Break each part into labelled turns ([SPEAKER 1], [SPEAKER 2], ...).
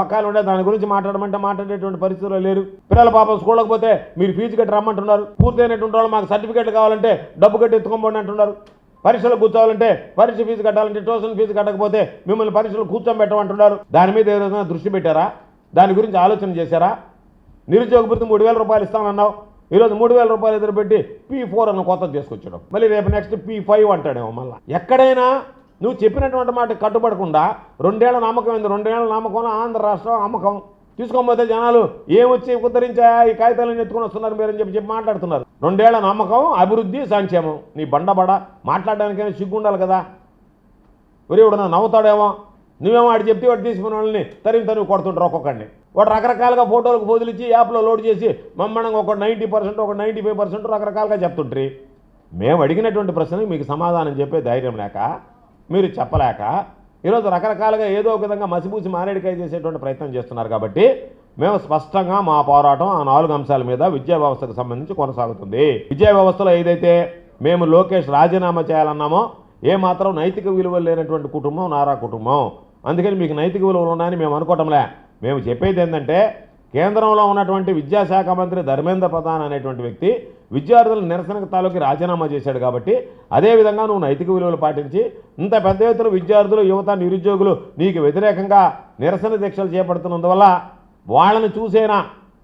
[SPEAKER 1] బకాయిలు ఉండే దాని గురించి మాట్లాడమంటే మాట్లాడేటువంటి పరిస్థితుల్లో లేరు. పిల్లల పాపం స్కూళ్ళకి పోతే మీరు ఫీజు కట్టి రమ్మంటున్నారు. పూర్తయినటువంటి వాళ్ళు మాకు సర్టిఫికేట్లు కావాలంటే డబ్బు కట్టి ఎత్తుకోబోండి అంటున్నారు. పరీక్షలు కూర్చోవాలంటే పరీక్ష ఫీజు కట్టాలంటే ట్యూషన్ ఫీజు కట్టకపోతే మిమ్మల్ని పరీక్షలు కూర్చోబెట్టమంటున్నారు. దాని మీద ఏదైనా దృష్టి పెట్టారా? దాని గురించి ఆలోచన చేశారా? నిరుద్యోగ భృతి 3,000 రూపాయలు ఇస్తానన్నావు. ఈరోజు 3,000 రూపాయలు ఎదురుపెట్టి P4 అన్న కొత్తది తీసుకొచ్చాడు. మళ్ళీ రేపు నెక్స్ట్ P5 అంటాడేమో. మళ్ళీ ఎక్కడైనా నువ్వు చెప్పినటువంటి మాట కట్టుబడకుండా 2 ఏళ్ల నమ్మకం ఏంది? 2 ఏళ్ల నమ్మకంలో ఆంధ్ర రాష్ట్రం అమ్మకం తీసుకోకపోతే జనాలు ఏమొచ్చి ఉద్ధరించా ఈ కాగితాలను ఎత్తుకొని వస్తున్నారు మీరని చెప్పి మాట్లాడుతున్నారు. 2 ఏళ్ల నమ్మకం, అభివృద్ధి, సంక్షేమం. నీ బండబడ మాట్లాడడానికైనా సిగ్గు ఉండాలి కదా. ఎవడు నవ్వుతాడేమో. నువ్వేమో వాడు చెప్తే వాడు తీసుకున్న వాళ్ళని తరివి కొడుతుంటారు ఒక్కొక్కడిని. వాడు రకరకాలుగా ఫోటోలకు పోజులు ఇచ్చి యాప్లో లోడ్ చేసి మమ్మల్ని ఒక 90% ఒక 95% రకరకాలుగా చెప్తుంటారు. మేము అడిగినటువంటి ప్రశ్నకి మీకు సమాధానం చెప్పే ధైర్యం లేక, మీరు చెప్పలేక ఈరోజు రకరకాలుగా ఏదో ఒక విధంగా మసిపూసి మారేడికాయ చేసేటువంటి ప్రయత్నం చేస్తున్నారు. కాబట్టి మేము స్పష్టంగా మా పోరాటం ఆ 4 అంశాల మీద విద్యా వ్యవస్థకు సంబంధించి కొనసాగుతుంది. విద్యా వ్యవస్థలో ఏదైతే మేము లోకేష్ రాజీనామా చేయాలన్నామో ఏమాత్రం నైతిక విలువలు లేనటువంటి కుటుంబం నారా కుటుంబం. అందుకని మీకు నైతిక విలువలు ఉన్నాయని మేము అనుకోవటంలే. మేము చెప్పేది ఏంటంటే కేంద్రంలో ఉన్నటువంటి విద్యాశాఖ మంత్రి ధర్మేంద్ర ప్రధాన్ అనేటువంటి వ్యక్తి విద్యార్థుల నిరసనకు తాలూకి రాజీనామా చేశాడు. కాబట్టి అదేవిధంగా నువ్వు నైతిక విలువలు పాటించి ఇంత పెద్ద ఎత్తున విద్యార్థులు, యువత, నిరుద్యోగులు నీకు వ్యతిరేకంగా నిరసన దీక్షలు చేపడుతున్నందువల్ల వాళ్ళని చూసేనా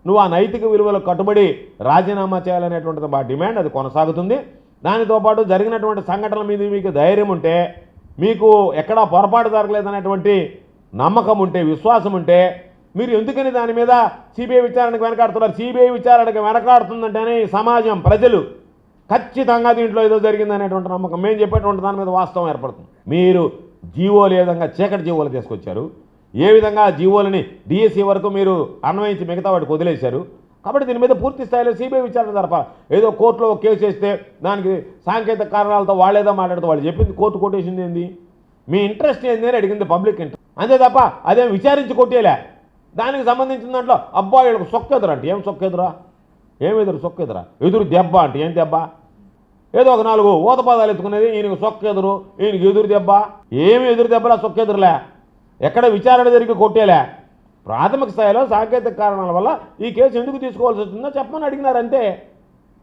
[SPEAKER 1] నువ్వు ఆ నైతిక విలువలకు కట్టుబడి రాజీనామా చేయాలనేటువంటిది మా డిమాండ్. అది కొనసాగుతుంది. దానితో పాటు జరిగినటువంటి సంఘటనల మీద మీకు ధైర్యం ఉంటే, మీకు ఎక్కడా పొరపాటు జరగలేదనేటువంటి నమ్మకం ఉంటే, విశ్వాసం ఉంటే మీరు ఎందుకని దాని మీద సిబిఐ విచారణకు వెనకాడుతున్నారు? సిబిఐ విచారణకు వెనకాడుతుందంటేనే సమాజం, ప్రజలు ఖచ్చితంగా దీంట్లో ఏదో జరిగిందనేటువంటి నమ్మకం, మేము చెప్పేటువంటి దాని మీద వాస్తవం ఏర్పడుతుంది. మీరు జీవోలు ఏ విధంగా చీకటి జీవోలు తీసుకొచ్చారు, ఏ విధంగా జీవోలని డిఎస్సి వరకు మీరు అన్వయించి మిగతా వాటికి వదిలేశారు. కాబట్టి దీని మీద పూర్తి స్థాయిలో సిబిఐ విచారణ జరపాలి. ఏదో కోర్టులో కేసు వేస్తే దానికి సాంకేతిక కారణాలతో వాళ్ళేదో మాట్లాడుతూ వాళ్ళు చెప్పింది కోర్టు కొట్టేసింది ఏంది? మీ ఇంట్రెస్ట్ ఏంది అని అడిగింది పబ్లిక్ ఇంట్రెస్ట్, అంతే తప్ప అదేం విచారించి కొట్టేలే. దానికి సంబంధించిన దాంట్లో అబ్బా వీళ్ళకి సొక్కెదురు అంటే ఏం సొక్కెదురా? ఏమెదురు సొక్కెదురా? ఎదురు దెబ్బ అంటే ఏం దెబ్బ? ఏదో ఒక 4 ఊతపాదాలు ఎత్తుకునేది ఈయనకు సొక్కెదురు, ఈయనకి ఎదురు దెబ్బ. ఏమి ఎదురు దెబ్బలా సొక్కెదురులే. ఎక్కడ విచారణ జరిగి కొట్టేలే. ప్రాథమిక స్థాయిలో సాంకేతిక కారణాల వల్ల ఈ కేసు ఎందుకు తీసుకోవాల్సి వస్తుందో చెప్పమని అడిగినారంటే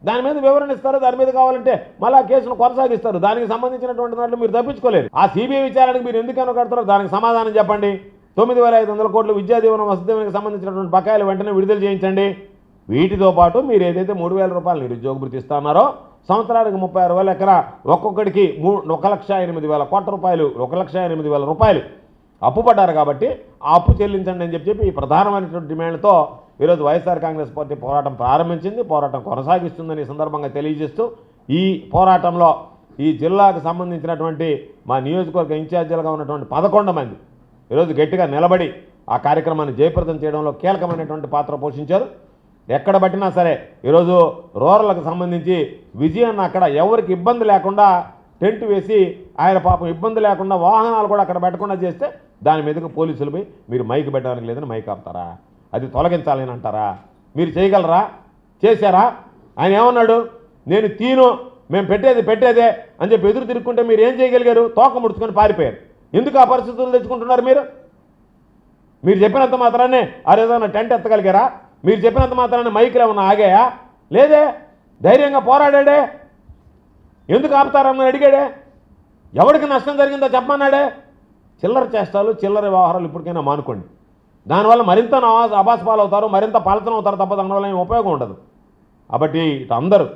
[SPEAKER 1] దాని మీద వివరణ ఇస్తారు. దాని మీద కావాలంటే మళ్ళీ కేసును కొనసాగిస్తారు. దానికి సంబంధించినటువంటి దాంట్లో మీరు తప్పించుకోలేరు. ఆ సిబిఐ విచారణకు మీరు ఎందుకు కనుకడతారో దానికి సమాధానం చెప్పండి. 9,500 కోట్లు విద్యా దీవెన వసతి దీవెనకు సంబంధించినటువంటి బకాయిలు వెంటనే విడుదల చేయించండి. వీటితో పాటు మీరు ఏదైతే 3,000 రూపాయలు నిరుద్యోగ భృతి ఇస్తున్నారో సంవత్సరానికి 36,000 ఎకరా ఒక్కొక్కడికి 1,08,000 కోట్ల రూపాయలు, 1,08,000 రూపాయలు అప్పు పడ్డారు. కాబట్టి ఆ అప్పు చెల్లించండి అని చెప్పి ఈ ప్రధానమైనటువంటి డిమాండ్తో ఈరోజు వైఎస్ఆర్ కాంగ్రెస్ పార్టీ పోరాటం ప్రారంభించింది. పోరాటం కొనసాగిస్తుందని ఈ సందర్భంగా తెలియజేస్తూ ఈ పోరాటంలో ఈ జిల్లాకు సంబంధించినటువంటి మా నియోజకవర్గ ఇన్ఛార్జీలుగా ఉన్నటువంటి 11 మంది ఈరోజు గట్టిగా నిలబడి ఆ కార్యక్రమాన్ని జయప్రదం చేయడంలో కీలకమైనటువంటి పాత్ర పోషించారు. ఎక్కడ పట్టినా సరే ఈరోజు రూరల్కి సంబంధించి విజయాన్ని అక్కడ ఎవరికి ఇబ్బంది లేకుండా టెంట్ వేసి ఆయన పాపం ఇబ్బంది లేకుండా వాహనాలు కూడా అక్కడ పెట్టకుండా చేస్తే దాని మీదకు పోలీసులపై మీరు మైక్ పెట్టడానికి లేదని మైక్ ఆపుతారా? అది తొలగించాలని అంటారా? మీరు చేయగలరా? చేశారా? ఆయన ఏమన్నాడు? నేను తీను, మేము పెట్టేదే అని చెప్పి ఎదురు తిరుక్కుంటే మీరు ఏం చేయగలిగారు? తోక ముడుచుకొని పారిపోయారు. ఎందుకు ఆ పరిస్థితులు తెచ్చుకుంటున్నారు? మీరు చెప్పినంత మాత్రాన్ని అరేదన్నా టెంట్ ఎత్తగలిగారా? మీరు చెప్పినంత మాత్రాన్ని మైకులు ఏమన్నా ఆగాయా? లేదే. ధైర్యంగా పోరాడాడే. ఎందుకు ఆపుతారని అడిగాడే. ఎవరికి నష్టం జరిగిందో చెప్పమన్నాడే. చిల్లర చేష్టాలు, చిల్లర వ్యవహారాలు ఇప్పటికైనా మానుకోండి. దానివల్ల మరింత అబాస్పాలు అవుతారు, మరింత పలచన అవుతారు తప్ప దానివల్ల ఏం ఉపయోగం ఉండదు. కాబట్టి ఇటు అందరూ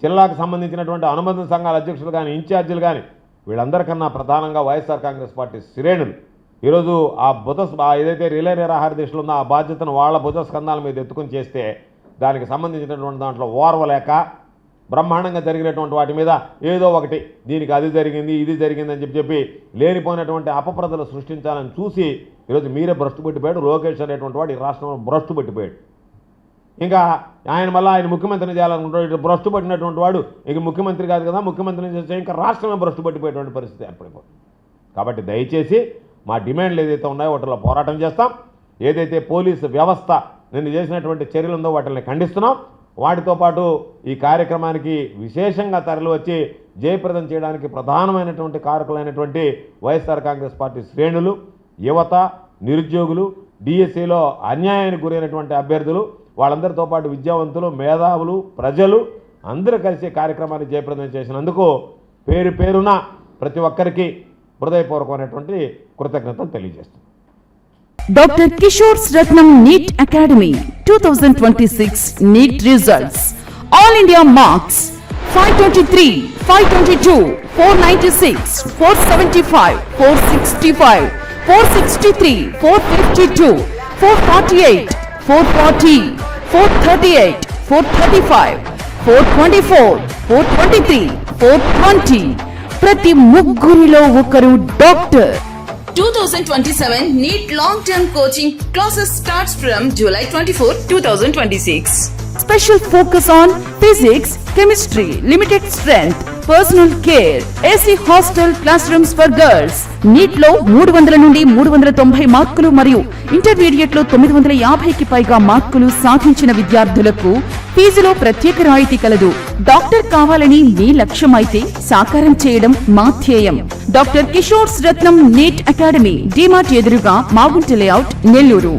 [SPEAKER 1] జిల్లాకు సంబంధించినటువంటి అనుబంధ సంఘాల అధ్యక్షులు కానీ, ఇన్ఛార్జీలు కానీ వీళ్ళందరికన్నా ప్రధానంగా వైఎస్ఆర్ కాంగ్రెస్ పార్టీ శ్రేణులు ఈరోజు ఆ ఏదైతే రిలే నిరాహార దీక్షలు ఉందో ఆ బాధ్యతను వాళ్ళ భుజ స్కంధాల మీద ఎత్తుకొని చేస్తే దానికి సంబంధించినటువంటి దాంట్లో ఓర్వలేక బ్రహ్మాండంగా జరిగినటువంటి వాటి మీద ఏదో ఒకటి దీనికి అది జరిగింది, ఇది జరిగిందని చెప్పి లేనిపోయినటువంటి అపప్రదలు సృష్టించాలని చూసి ఈరోజు మీరే భ్రష్టు పట్టిపోయాడు. లోకేష్ అనేటువంటి వాడు ఈ రాష్ట్రంలో భ్రష్టు పట్టిపోయాడు. ఇంకా ఆయన ముఖ్యమంత్రిని చేయాలనుకుంటాడు. భ్రష్టు పట్టినటువంటి వాడు ఇక ముఖ్యమంత్రి కాదు కదా, ముఖ్యమంత్రిని చేస్తే ఇంకా రాష్ట్రమే భ్రష్టు పట్టిపోయేటువంటి పరిస్థితి ఏర్పడిపోతుంది. కాబట్టి దయచేసి మా డిమాండ్లు ఏదైతే ఉన్నాయో వాటిలో పోరాటం చేస్తాం. ఏదైతే పోలీసు వ్యవస్థ నిన్ను చేసినటువంటి చర్యలు ఉందో వాటిని ఖండిస్తున్నాం. వాటితో పాటు ఈ కార్యక్రమానికి విశేషంగా తరలి వచ్చి జయప్రదం చేయడానికి ప్రధానమైనటువంటి కారకులైనటువంటి వైఎస్ఆర్ కాంగ్రెస్ పార్టీ శ్రేణులు, యువత, నిరుద్యోగులు, డిఎస్సిలో అన్యాయానికి గురైనటువంటి అభ్యర్థులు, వాళ్ళందరితో పాటు విద్యావంతులు, మేధావులు, ప్రజలు అందరూ కలిసి కార్యక్రమాన్ని జయప్రదం చేసినందుకు పేరు పేరున ప్రతి ఒక్కరికి హృదయపూర్వకమైనటువంటి కృతజ్ఞతలు తెలియజేస్తున్నాను.
[SPEAKER 2] Dr. Kishore's Ratnam NEET Academy 2026 NEET results. All India marks 523, 522, 496, 475, 465, 463, 452, 448, 440, 438, 435, 424, 423, 420. ప్రతి ముగ్గురిలో ఒకరు doctor.
[SPEAKER 3] 2027 NEET long-term coaching classes starts from July 24, 2026.
[SPEAKER 2] Special focus on physics, chemistry, limited strength, personal care, AC hostel classrooms for girls. NEET లో 300 నుండి 390 మార్కులు మరియు intermediate లో 950కి పైగా మార్కులు సాధించిన విద్యార్థులకు ఫీజులో ప్రత్యేక రాయితీ కలదు. డాక్టర్ కావాలని మీ లక్ష్యమైతే సాకారం చేయడం మా ధ్యేయం. డాక్టర్ కిషోర్స్ రత్నం NEET అకాడమీ, డిమార్ట్ ఎదురుగా, మాగుంట లేఅవుట్, నెల్లూరు.